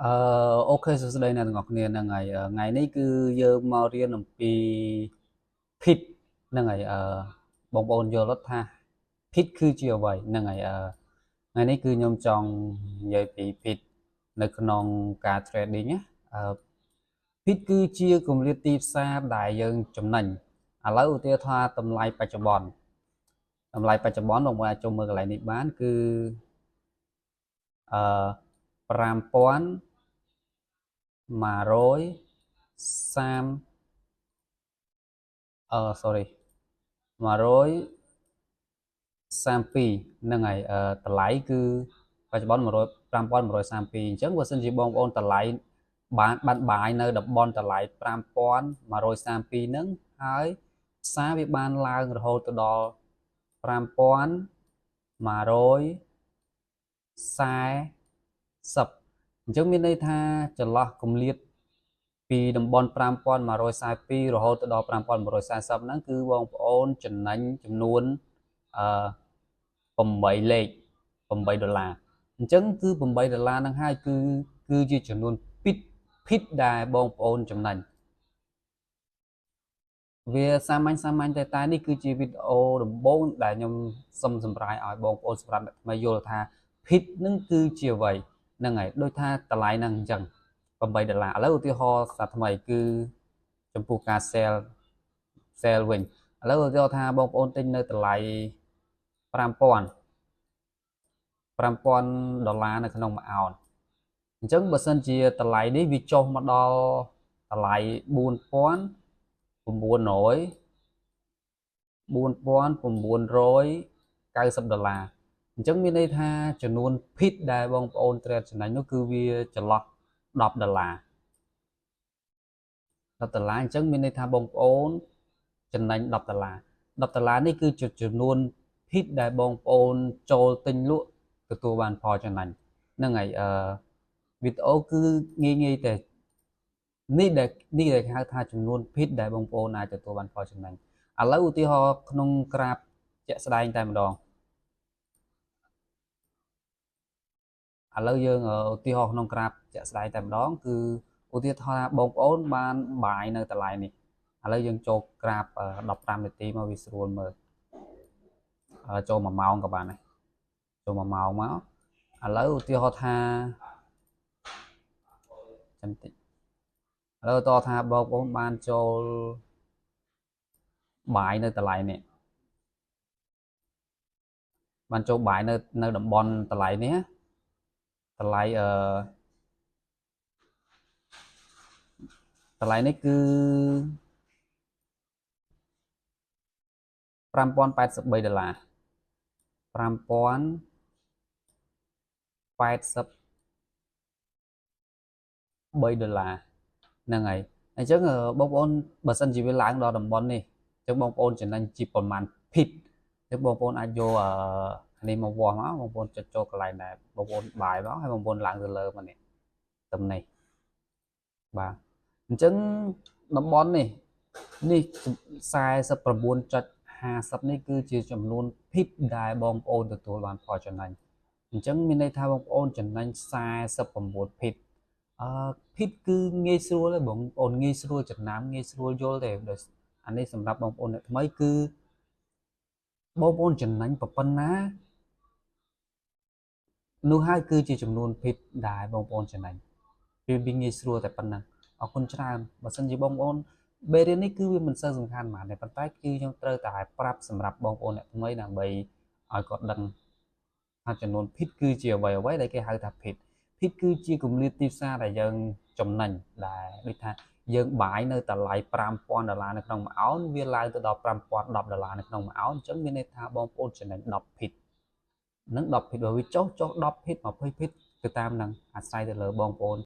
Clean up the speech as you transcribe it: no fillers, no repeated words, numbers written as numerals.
អូខេសួស្តីអ្នកទាំងអស់គ្នាហ្នឹងហើយថ្ងៃនេះគឺយើងមករៀនអំពី PIT ហ្នឹងហើយបងប្អូនយល់អត់ថា PIT គឺជាអ្វីហ្នឹងហើយថ្ងៃនេះគឺខ្ញុំចង់និយាយពី PIT នៅក្នុងការ trading ណាPIT គឺជាគម្លាតទីផ្សារដែលយើងចំណេញឥឡូវឧទាហរណ៍តម្លៃបច្ចុប្បន្នបងប្អូនអាចចូលមើលកន្លែងនេះបានគឺ5130 sorry 132ហ្នឹងហើយតម្លៃគឺបច្ចុប្បន្ន5132អញ្ចឹងបើសិនជាបងប្អូនតម្លៃបានបាយនៅតំបន់តម្លៃ5132ហ្នឹងហើយផ្សារវាបានឡើងរហូតទៅដល់5140អញ្ចឹងមានន័យថាចន្លោះគម្លាតពីតំបន់5142រហូតទៅដល់5140ហ្នឹងគឺបងប្អូនចំណេញចំនួន8លេខ$8អញ្ចឹងគឺ$8ហ្នឹងហើយគឺជាចំនួនភិតដែលបងប្អូនចំណេញវាសាមញ្ញតែនេះគឺជាវីដេអូដំបូងដែលខ្ញុំសុំសម្រាយឲ្យបងប្អូនសម្រាប់អ្នកថ្មីយល់ថាភិតនឹងគឺជាអ្វីហ្នឹងហើយដូចថាតម្លៃហ្នឹងអញ្ចឹង$8ឥឡូវឧទាហរណ៍សាថ្មីគឺចំពោះការ sell វិញឥឡូវឧទាហរណ៍ថាបងប្អូនទិញនៅតម្លៃ$5000នៅក្នុងមួយអោនអញ្ចឹងបើសិនជាតម្លៃនេះវាចុះមកដល់តម្លៃ$4990អញ្ចឹងមានន័យថាចំនួន PIT ដែលបងប្អូន trade ចំណេញនោះគឺវាចន្លោះ$10អញ្ចឹងមានន័យថាបងប្អូនចំណេញ$10នេះគឺជាចំនួន PIT ដែលបងប្អូនចូលទិញលក់ទទួលបានផលចំណេញហ្នឹងហើយវីដេអូគឺងាយតែនេះដែលគេហៅថាចំនួន PIT ដែលបងប្អូនអាចទទួលបានផលចំណេញឥឡូវឧទាហរណ៍ក្នុងក្រាបជាក់ស្ដែងតែម្ដងឥឡូវយើងឧទាហរណ៍ក្នុងក្រាបជាក់ស្ដែងតែម្ដងគឺឧទាហរណ៍ថាបងប្អូនបានបាយនៅតម្លៃនេះឥឡូវយើងចូលក្រាប15នាទីមកវាស្រួលមើលចូល1ម៉ោងក៏បានដែរចូល1ម៉ោងមកឥឡូវឧទាហរណ៍ថាចាំតិចឥឡូវតថាបងប្អូនបានចូលបាយនៅតម្លៃនេះបានចូលបាយនៅតំបន់តម្លៃនេះតម្លៃតម្លៃនេះគឺ$5083 $5083ហ្នឹងហើយអញ្ចឹងបងប្អូនបើសិនជាវាឡើងដល់តំបន់នេះអញ្ចឹងបងប្អូនចំណេញជាប្រមាណ PIT អញ្ចឹងបងប្អូនអាចយកនេះមកវាស់មកបងប្អូនចុចចូលកន្លែងដែលបងប្អូនបាយមកហើយបងប្អូនឡើងទៅលើមកនេះតំនេះបាទអញ្ចឹងតំបន់នេះ49.50នេះគឺជាចំនួន PIT ដែលបងប្អូនទទួលបានផលចំណេញអញ្ចឹងមានន័យថាបងប្អូនចំណេញ49 PIT PIT គឺងាយស្រួលទេបងប្អូនងាយស្រួលចំណាំងាយស្រួលយល់ទេអានេះសម្រាប់បងប្អូនអ្នកថ្មីគឺបងប្អូនចំណេញប៉ុណ្ណានោះហើយគឺជាចំនួន PIT ដែលបងប្អូនចំណេញវាងាយស្រួលតែប៉ុណ្ណឹងអរគុណច្រើនបើសិនជាបងប្អូនមេរៀននេះគឺវាមិនសូវសំខាន់ហ្មងតែប៉ុន្តែគឺខ្ញុំត្រូវតែប្រាប់សម្រាប់បងប្អូនអ្នកថ្មីដើម្បីឲ្យគាត់ដឹងថាចំនួន PIT គឺជាអ្វីដែលគេហៅថា PIT គឺជាគម្លាតទីផ្សារដែលយើងចំណេញដែលដូចថាយើងបាយនៅតម្លៃ$5000នៅក្នុងមួយអោនវាឡើងទៅដល់$5010នៅក្នុងមួយអោនអញ្ចឹងមានន័យថាបងប្អូនចំណេញ10 PIT នឹង10 PIT បើវាចុះ10 PIT 20 PIT ទៅតាមនឹងអាស្រ័យទៅលើបងប្អូន